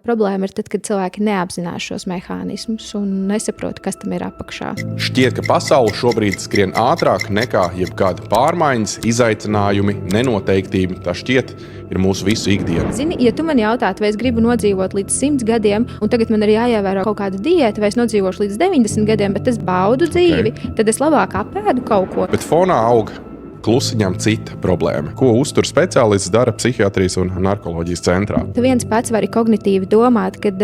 Problēma ir tad, kad cilvēki neapzinās šos mehānismus un nesaprot, kas tam ir apakšā. Šķiet, ka pasaule šobrīd skrien ātrāk nekā jebkāda pārmaiņas, izaicinājumi, nenoteiktība. Tā šķiet, ir mūsu visu ikdiena. Zini, ja tu man jautātu, vai es gribu nodzīvot līdz 100 gadiem, un tagad man ir jāievēro kaut kāda diēta, vai es nodzīvošu līdz 90 gadiem, bet es baudu dzīvi, tad es labāk apēdu kaut ko. Bet fonā aug klusiņām cita problēma. Ko uztur speciālists dara psihiatrijas un narkoloģijas centrā? Tu viens pats vari kognitīvi domāt, kad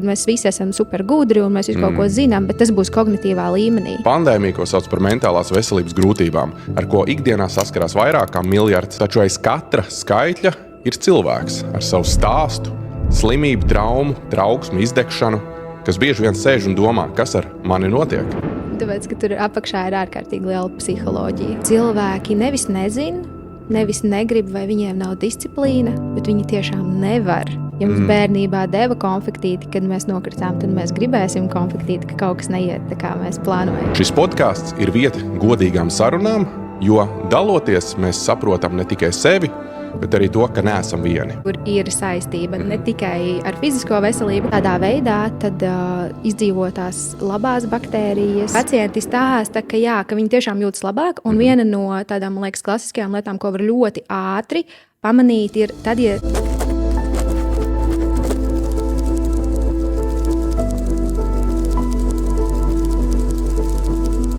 mēs visi esam super gudri un mēs visu kaut ko zinām, bet tas būs kognitīvā līmenī. Pandēmija, ko sauc par mentālās veselības grūtībām, ar ko ikdienā saskarās vairāk kā miljards, taču aiz katra skaitļa ir cilvēks ar savu stāstu, slimību, traumu, trauksmu, izdegšanu, kas bieži vien sēž un domā, kas ar mani notiek. Tāpēc, ka tur apakšā ir ārkārtīgi liela psiholoģija. Cilvēki nevis nezina, nevis negrib, vai viņiem nav disciplīna, bet viņi tiešām nevar. Ja mums bērnībā deva konfektīti, kad mēs nokritām, tad mēs gribēsim konfektīti, ka kaut kas neiet tā, kā mēs plānojam. Šis podkāsts ir vieta godīgām sarunām, jo daloties mēs saprotam ne tikai sevi, bet arī to, ka neesam vieni. Kur ir saistība ne tikai ar fizisko veselību. Tādā veidā tad izdzīvotās labās baktērijas. Pacienti stāsta, ka viņi tiešām jūtas labāk, un viena no tādām, man liekas, klasiskajām lietām, ko var ļoti ātri pamanīt, ir tad, ja